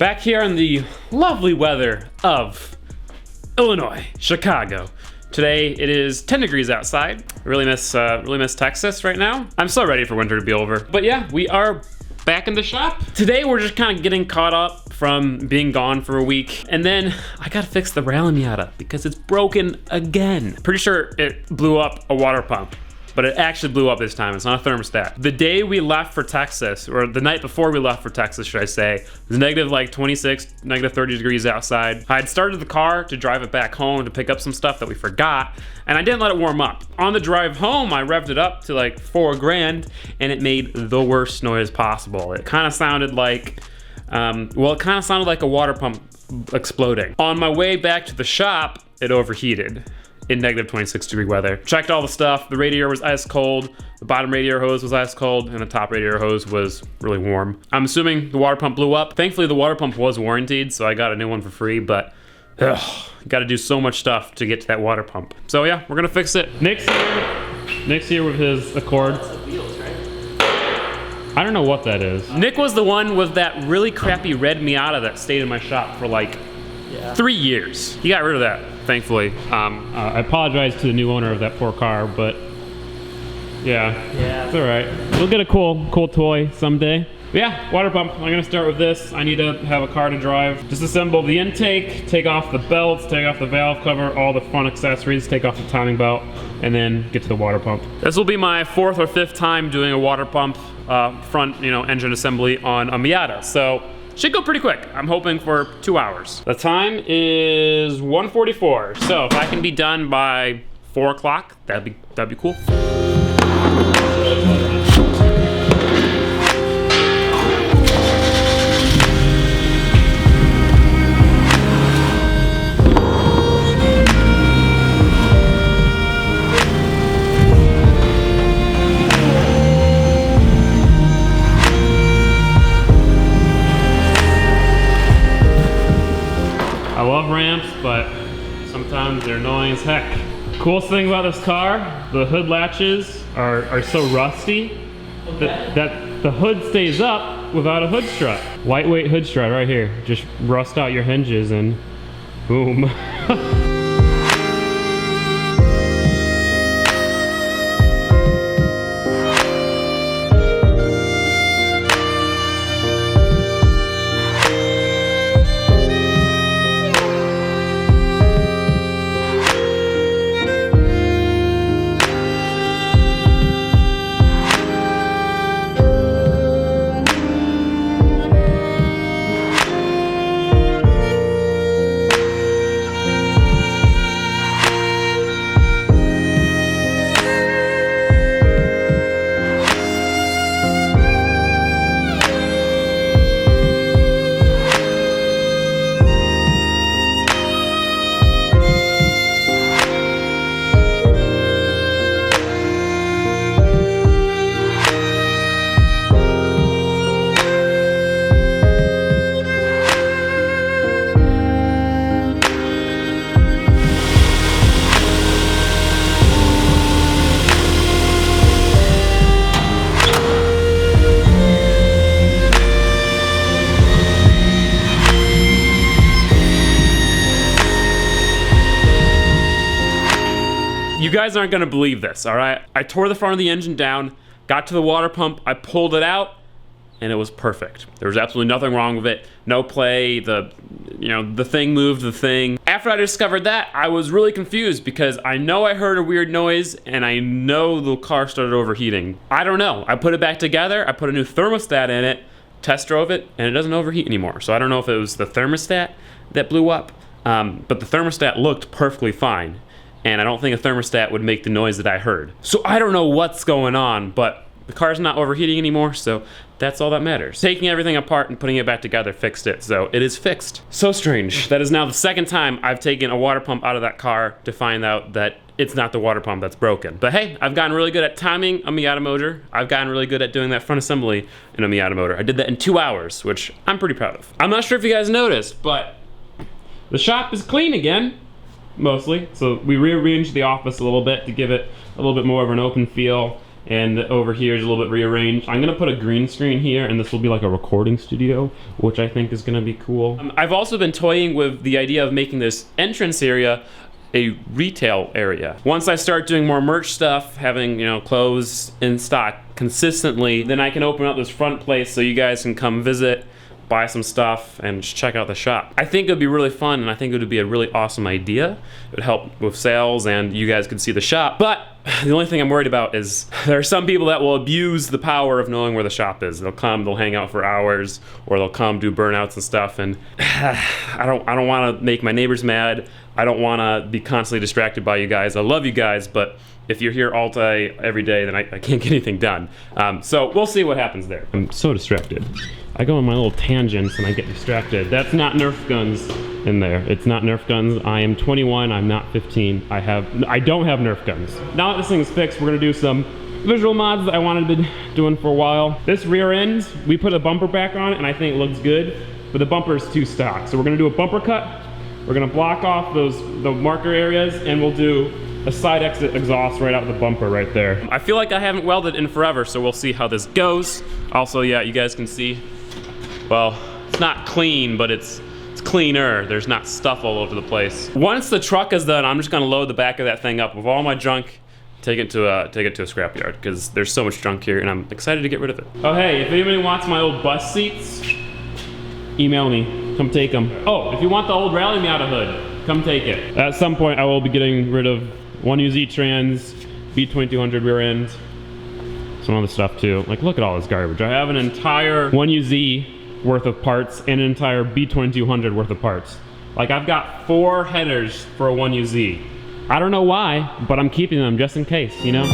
Back here in the lovely weather of Illinois, Chicago. Today it is 10 degrees outside. Really miss Texas right now. I'm so ready for winter to be over. But yeah, we are back in the shop. Today we're just kind of getting caught up from being gone for a week. And then I gotta fix the rally Miata because it's broken again. Pretty sure it blew up a water pump, but it actually blew up this time. It's not a thermostat. The day we left for Texas, or the night before we left for Texas, should I say, it was negative like 26, negative 30 degrees outside. I had started the car to drive it back home to pick up some stuff that we forgot, and I didn't let it warm up. On the drive home, I revved it up to like 4 grand, and it made the worst noise possible. It kind of sounded like, it kind of sounded like a water pump exploding. On my way back to the shop, it overheated in negative 26 degree weather. Checked all the stuff. The radiator was ice cold. The bottom radiator hose was ice cold, and the top radiator hose was really warm. I'm assuming the water pump blew up. Thankfully, the water pump was warranted, so I got a new one for free, but gotta do so much stuff to get to that water pump. So yeah, we're gonna fix it. Nick's here with his Accord. That's the wheels, right? I don't know what that is. Nick was the one with that really crappy red Miata that stayed in my shop for like 3 years. He got rid of that, thankfully. I apologize to the new owner of that poor car, but yeah, it's all right. We'll get a cool toy someday. But yeah, water pump. I'm gonna start with this. I need to have a car to drive. Disassemble the intake, take off the belts, take off the valve cover, all the front accessories, take off the timing belt, and then get to the water pump. This will be my 4th or 5th time doing a water pump front, engine assembly on a Miata. So should go pretty quick. I'm hoping for 2 hours. The time is 1:44. So if I can be done by 4 o'clock, that'd be cool. I love ramps, but sometimes they're annoying as heck. Coolest thing about this car, the hood latches are so rusty that the hood stays up without a hood strut. Lightweight hood strut right here. Just rust out your hinges and boom. You guys aren't gonna believe this, all right? I tore the front of the engine down, got to the water pump, I pulled it out, and it was perfect. There was absolutely nothing wrong with it. No play, the thing moved the thing. After I discovered that, I was really confused because I know I heard a weird noise and I know the car started overheating. I don't know, I put it back together, I put a new thermostat in it, test drove it, and it doesn't overheat anymore. So I don't know if it was the thermostat that blew up, but the thermostat looked perfectly fine. And I don't think a thermostat would make the noise that I heard. So I don't know what's going on, but the car's not overheating anymore, so that's all that matters. Taking everything apart and putting it back together fixed it, so it is fixed. So strange. That is now the 2nd time I've taken a water pump out of that car to find out that it's not the water pump that's broken. But hey, I've gotten really good at timing a Miata motor. I've gotten really good at doing that front assembly in a Miata motor. I did that in 2 hours, which I'm pretty proud of. I'm not sure if you guys noticed, but the shop is clean again. Mostly. So we rearranged the office a little bit to give it a little bit more of an open feel. and over here is a little bit rearranged. I'm gonna put a green screen here, and this will be like a recording studio, which I think is gonna be cool. I've also been toying with the idea of making this entrance area a retail area. Once I start doing more merch stuff, having, you know, clothes in stock consistently, then I can open up this front place so you guys can come visit, buy some stuff, and just check out the shop. I think it would be really fun, and I think it would be a really awesome idea. It would help with sales, and you guys could see the shop. But the only thing I'm worried about is there are some people that will abuse the power of knowing where the shop is. They'll come, they'll hang out for hours, or they'll come do burnouts and stuff, and I don't want to make my neighbors mad. I don't want to be constantly distracted by you guys. I love you guys, but if you're here all day, every day, then I can't get anything done. So we'll see what happens there. I'm so distracted. I go on my little tangents and I get distracted. That's not Nerf guns in there. It's not Nerf guns. I am 21, I'm not 15. I don't have Nerf guns. Now that this thing's fixed, we're gonna do some visual mods that I wanted to be doing for a while. This rear end, we put a bumper back on it and I think it looks good, but the bumper is too stock. So we're gonna do a bumper cut. We're gonna block off the marker areas, and we'll do a side exit exhaust right out the bumper right there. I feel like I haven't welded in forever, so we'll see how this goes. Also, yeah, you guys can see, well, it's not clean, but it's cleaner. There's not stuff all over the place. Once the truck is done, I'm just gonna load the back of that thing up with all my junk, take it to a scrapyard, because there's so much junk here, and I'm excited to get rid of it. Oh, hey, if anybody wants my old bus seats, email me. Come take them. Oh, if you want the old Rally Miata hood, come take it. At some point, I will be getting rid of 1UZ trans, B2200 rear end, some other stuff too. Like, look at all this garbage. I have an entire 1UZ worth of parts and an entire B2200 worth of parts. Like, I've got 4 headers for a 1UZ. I don't know why, but I'm keeping them just in case, you know?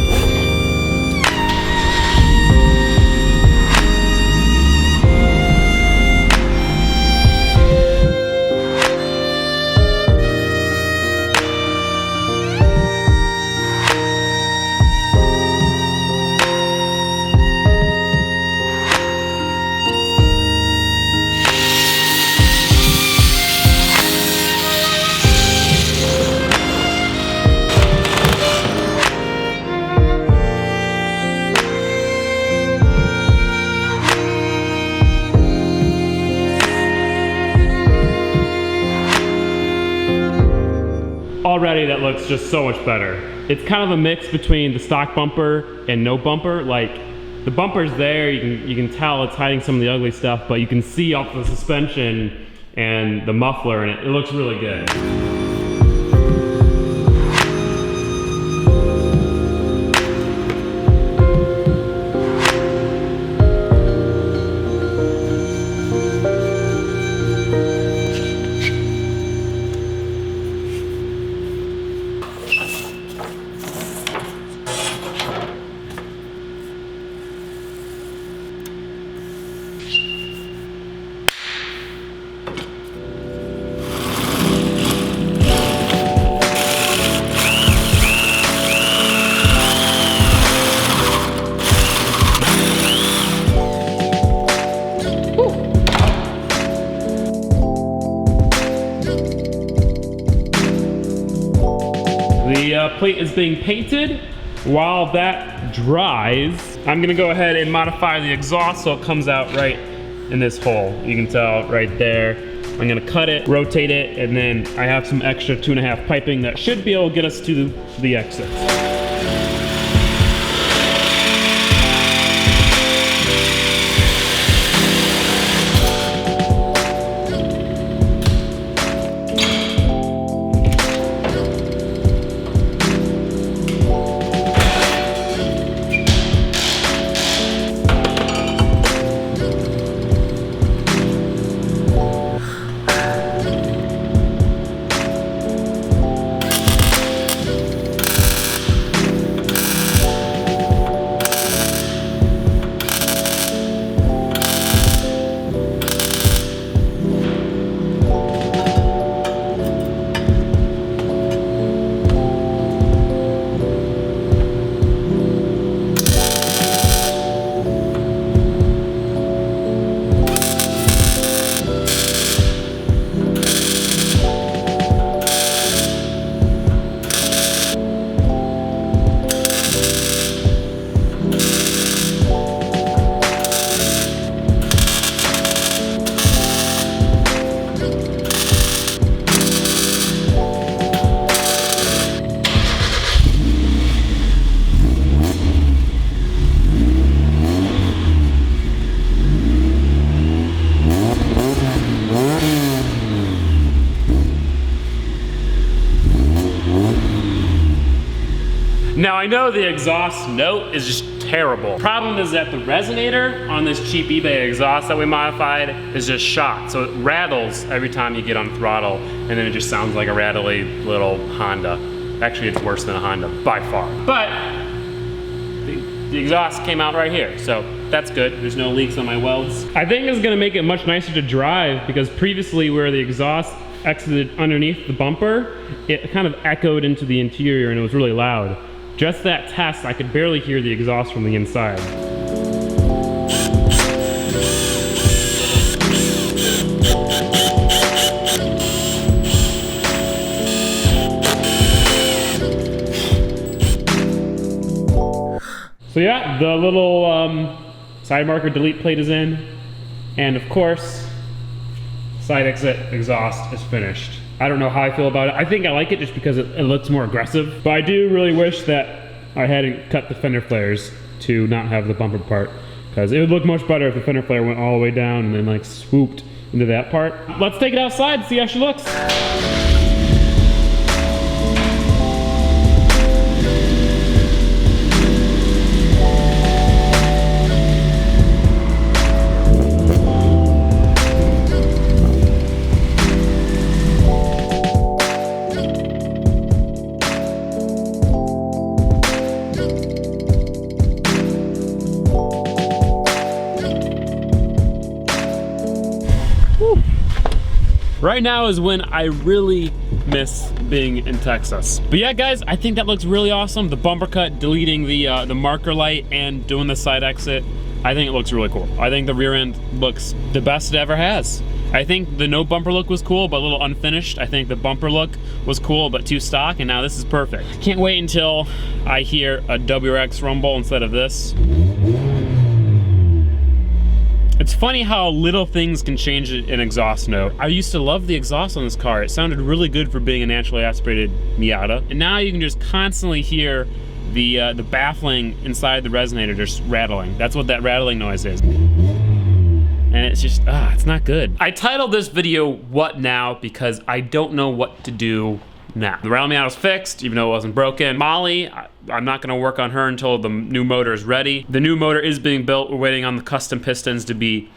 Already that looks just so much better. It's kind of a mix between the stock bumper and no bumper. Like, the bumper's there, you can tell it's hiding some of the ugly stuff, but you can see off the suspension and the muffler, and it looks really good. The plate is being painted. While that dries, I'm gonna go ahead and modify the exhaust so it comes out right in this hole. You can tell right there. I'm gonna cut it, rotate it, and then I have some extra 2.5 piping that should be able to get us to the exit. Now I know the exhaust note is just terrible. Problem is that the resonator on this cheap eBay exhaust that we modified is just shot. So it rattles every time you get on throttle, and then it just sounds like a rattly little Honda. Actually, it's worse than a Honda, by far. But the exhaust came out right here, so that's good. There's no leaks on my welds. I think it's gonna make it much nicer to drive, because previously where the exhaust exited underneath the bumper, it kind of echoed into the interior and it was really loud. Just that test, I could barely hear the exhaust from the inside. So yeah, the little side marker delete plate is in, and of course, side exit exhaust is finished. I don't know how I feel about it. I think I like it just because it looks more aggressive, but I do really wish that I hadn't cut the fender flares to not have the bumper part, because it would look much better if the fender flare went all the way down and then like swooped into that part. Let's take it outside and see how she looks. Right now is when I really miss being in Texas. But yeah, guys, I think that looks really awesome. The bumper cut, deleting the marker light, and doing the side exit. I think it looks really cool. I think the rear end looks the best it ever has. I think the no bumper look was cool, but a little unfinished. I think the bumper look was cool, but too stock, and now this is perfect. Can't wait until I hear a WRX rumble instead of this. It's funny how little things can change an exhaust note. I used to love the exhaust on this car. It sounded really good for being a naturally aspirated Miata. And now you can just constantly hear the baffling inside the resonator just rattling. That's what that rattling noise is. And it's just, it's not good. I titled this video, What Now? Because I don't know what to do now. The rally Miata's fixed, even though it wasn't broken. Molly, I'm not gonna work on her until the new motor is ready. The new motor is being built. We're waiting on the custom pistons to be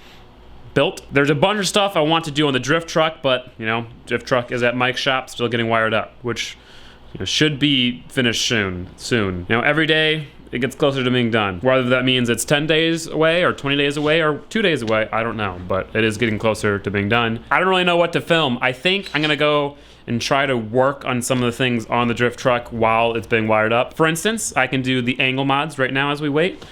built. There's a bunch of stuff I want to do on the drift truck, but you know, drift truck is at Mike's shop, still getting wired up, which should be finished soon. You know, every day it gets closer to being done. Whether that means it's 10 days away or 20 days away or 2 days away, I don't know, but it is getting closer to being done. I don't really know what to film. I think I'm gonna go and try to work on some of the things on the drift truck while it's being wired up. For instance, I can do the angle mods right now as we wait.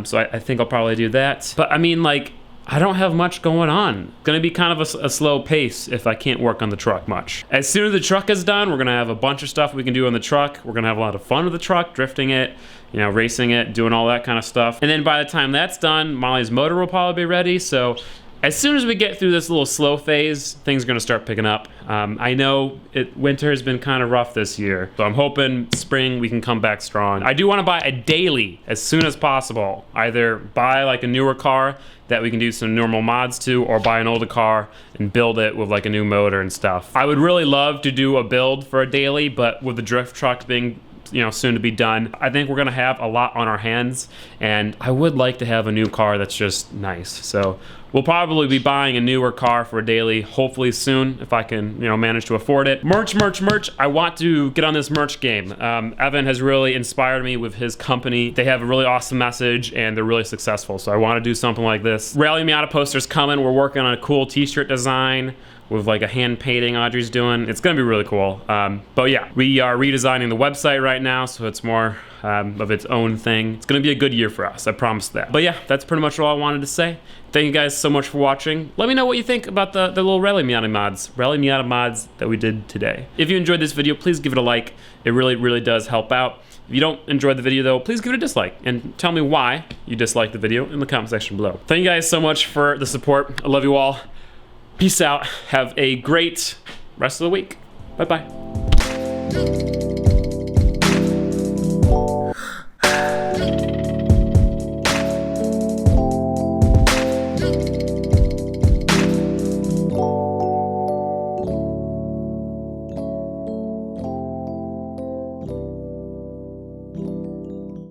So I think I'll probably do that. But I mean, like, I don't have much going on. It's gonna be kind of a slow pace if I can't work on the truck much. As soon as the truck is done, we're gonna have a bunch of stuff we can do on the truck. We're gonna have a lot of fun with the truck, drifting it, you know, racing it, doing all that kind of stuff. And then by the time that's done, Molly's motor will probably be ready. So as soon as we get through this little slow phase, things are gonna start picking up. I know winter has been kind of rough this year, so I'm hoping spring we can come back strong. I do wanna buy a daily as soon as possible. Either buy like a newer car that we can do some normal mods to, or buy an older car and build it with like a new motor and stuff. I would really love to do a build for a daily, but with the drift truck being soon to be done, I think we're gonna have a lot on our hands, and I would like to have a new car that's just nice. So we'll probably be buying a newer car for a daily, hopefully soon, if I can manage to afford it. Merch. I want to get on this merch game. Evan has really inspired me with his company. They have a really awesome message and they're really successful, so I want to do something like this. Rally Miata posters coming. We're working on a cool t-shirt design with like a hand painting Audrey's doing. It's gonna be really cool. But yeah, we are redesigning the website right now, so it's more of its own thing. It's gonna be a good year for us, I promise that. But yeah, that's pretty much all I wanted to say. Thank you guys so much for watching. Let me know what you think about the little Rally Miata mods that we did today. If you enjoyed this video, please give it a like. It really, really does help out. If you don't enjoy the video though, please give it a dislike and tell me why you disliked the video in the comment section below. Thank you guys so much for the support. I love you all. Peace out. Have a great rest of the week. Bye-bye.